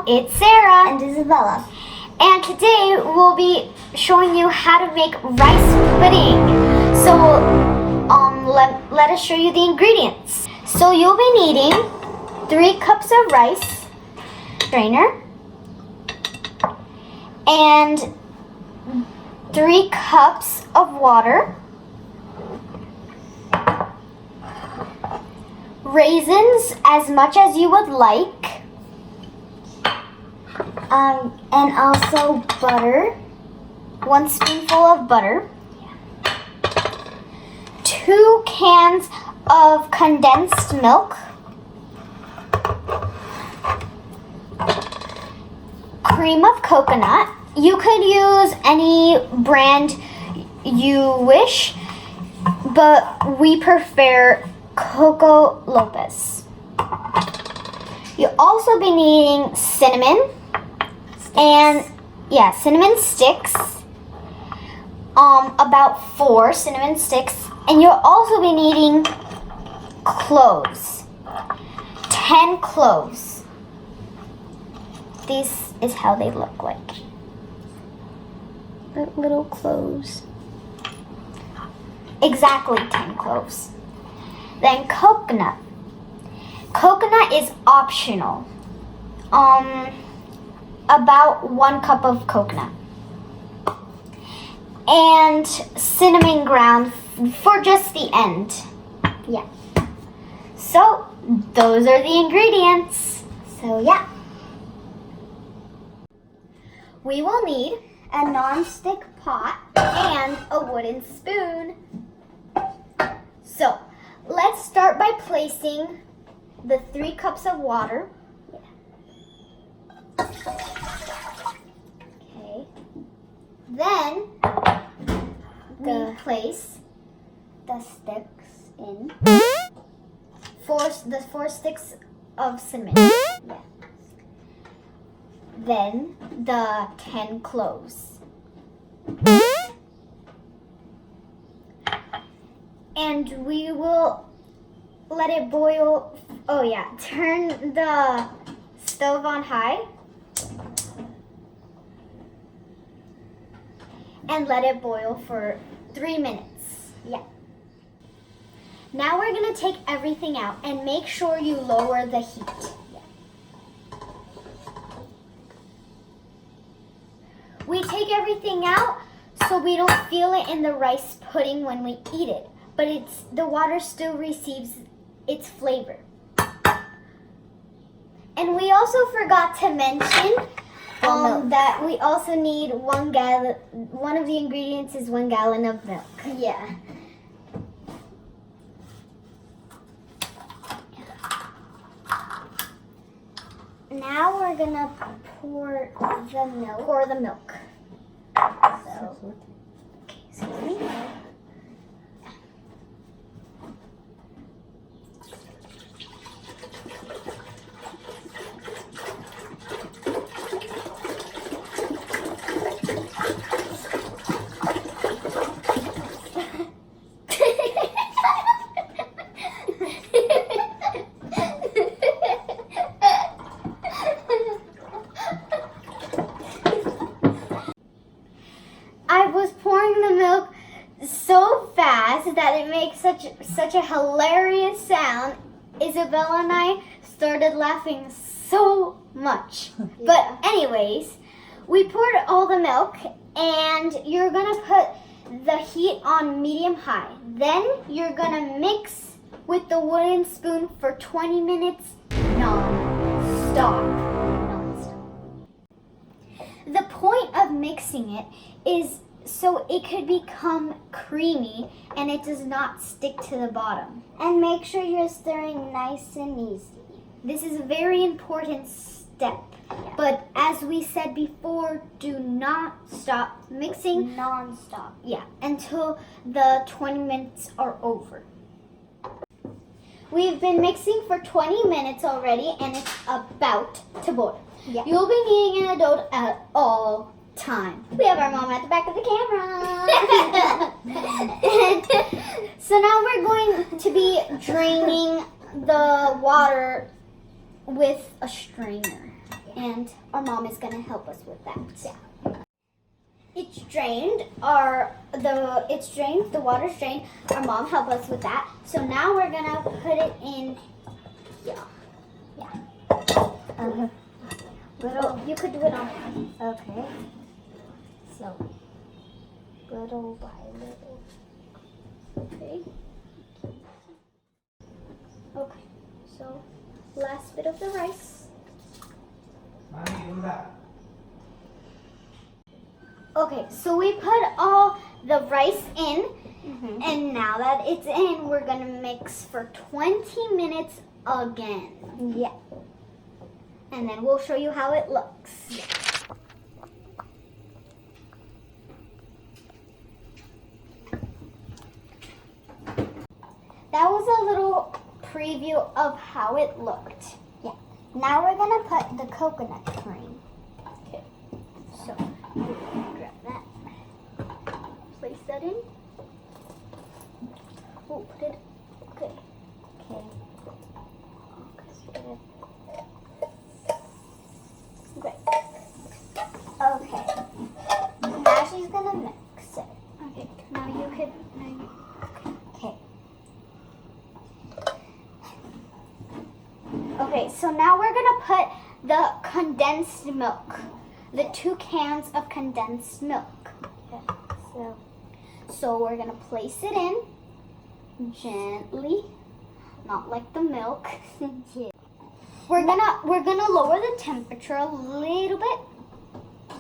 Hello, it's Sarah and Isabella. And today we'll be showing you how to make rice pudding. So let us show you the ingredients. So you'll be needing 3 cups of rice, strainer, and 3 cups of water, raisins as much as you would like, and also butter, 1 spoonful of butter, 2 cans of condensed milk, cream of coconut. You could use any brand you wish, but we prefer Coco Lopez. You'll also be needing cinnamon cinnamon sticks. About 4 cinnamon sticks, and you'll also be needing cloves. 10 cloves. This is how they look like. Little cloves. Exactly 10 cloves. Then coconut. Coconut is optional. About 1 cup of coconut. And cinnamon ground for just the end. Yeah. So, those are the ingredients. So, yeah. We will need a non-stick pot and a wooden spoon. So, let's start by placing the 3 cups of water. Okay. Then we place the sticks in. The 4 sticks of cinnamon. Yeah. Then the 10 cloves. And we will let it boil. Oh yeah, turn the stove on high and let it boil for 3 minutes. Yeah. Now we're gonna take everything out and make sure you lower the heat. We take everything out so we don't feel it in the rice pudding when we eat it, but the water still receives its flavor. And we also forgot to mention that we also need 1 gallon. One of the ingredients is 1 gallon of milk. Yeah. Now we're gonna pour the milk. So, okay, excuse me. I was pouring the milk so fast that it makes such a hilarious sound. Isabella and I started laughing so much. Yeah. But anyways, we poured all the milk, and you're gonna put the heat on medium-high. Then you're gonna mix with the wooden spoon for 20 minutes non-stop. The point of mixing it is so it could become creamy and it does not stick to the bottom. And make sure you're stirring nice and easy. This is a very important step. Yeah. But as we said before, do not stop mixing. Non-stop. Yeah, until the 20 minutes are over. We've been mixing for 20 minutes already, and it's about to boil. Yeah. You'll be needing an adult at all time. We have our mom at the back of the camera. So now we're going to be draining the water with a strainer. and our mom is gonna help us with that. Yeah. It's drained. The water's drained. Our mom helped us with that. So now we're gonna put it in here. Yeah. Little. You could do it on. Okay. So, little by little. Okay. Okay. So, last bit of the rice. Okay, so we put all the rice in, and now that it's in, we're gonna mix for 20 minutes again. Yeah. And then we'll show you how it looks. That was a little preview of how it looked. Yeah. Now we're gonna put the coconut cream. Okay, so grab that, place that in. Oh, put it, okay. Okay. Okay. Okay. Now she's gonna mix it. Okay, now you could, Okay. okay, so now we're gonna put the condensed milk, the 2 cans of condensed milk. Okay. So we're gonna place it in gently, not like the milk. Yeah. We're gonna lower the temperature a little bit,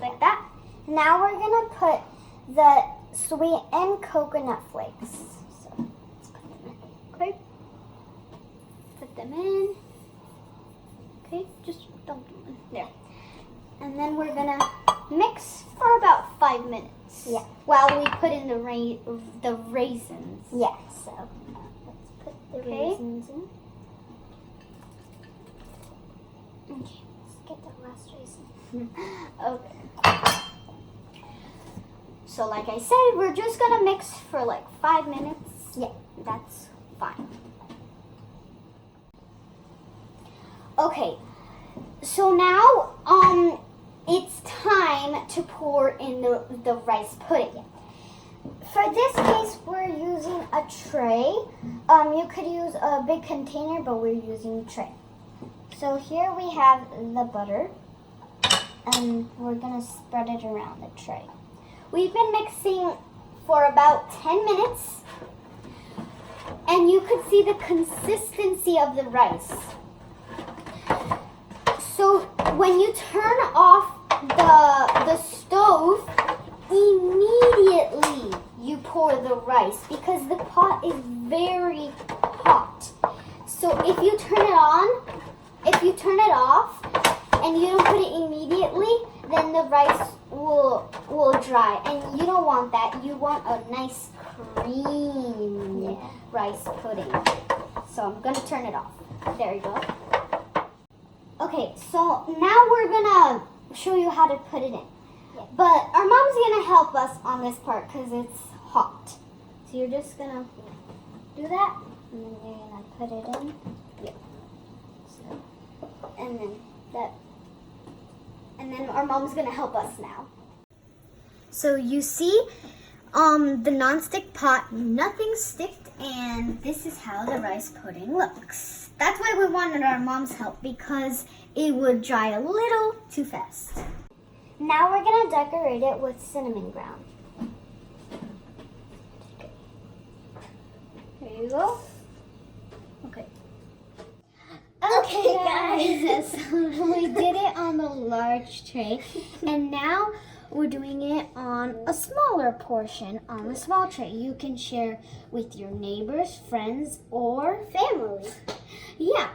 like that. Now we're gonna put the sweetened coconut flakes. So let's put them in. Okay. Put them in. Okay, just dump them in there. And then we're gonna mix for about 5 minutes. Yeah. While we put in the raisins. Yeah. So let's put the Okay. raisins in. Okay. Let's get the last raisin. Okay. So like I said, we're just gonna mix for like 5 minutes. Yeah. That's fine. Okay. So now it's time to pour in the rice pudding. For this case, we're using a tray. You could use a big container, but we're using a tray. So here we have the butter, and we're gonna spread it around the tray. We've been mixing for about 10 minutes, and you could see the consistency of the rice. So when you turn off the stove, immediately you pour the rice because the pot is very hot. So if you turn it off and you don't put it immediately, then the rice will dry, and you don't want that. You want a nice creamy rice pudding. So I'm gonna turn it off. There you go. Okay, so now we're gonna show you how to put it in. But our mom's gonna help us on this part because it's hot. So you're just gonna do that, And then you're gonna put it in. so, and then our mom's gonna help us now. So you see, the non-stick pot, nothing sticked, and this is how the rice pudding looks. That's why we wanted our mom's help, because it would dry a little too fast. Now we're gonna decorate it with cinnamon ground. There you go. Okay. Okay, guys. So we did it on the large tray, and now we're doing it on a smaller portion on the small tray. You can share with your neighbors, friends, or family. Yeah.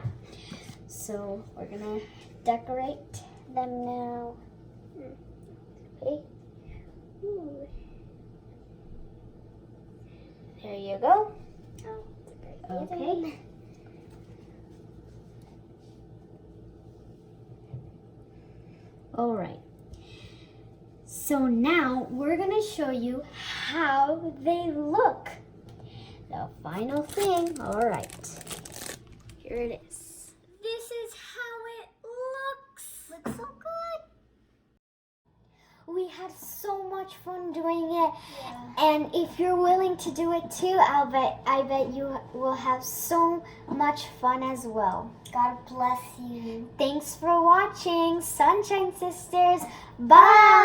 So we're gonna decorate them now. Okay. Ooh. There you go. Okay. All right. So now we're going to show you how they look. The final thing. All right. Here it is. This is how it looks. Looks so had so much fun doing it. Yeah. And if you're willing to do it too, I bet you will have so much fun as well. God bless you. Thanks for watching, Sunshine Sisters. Bye!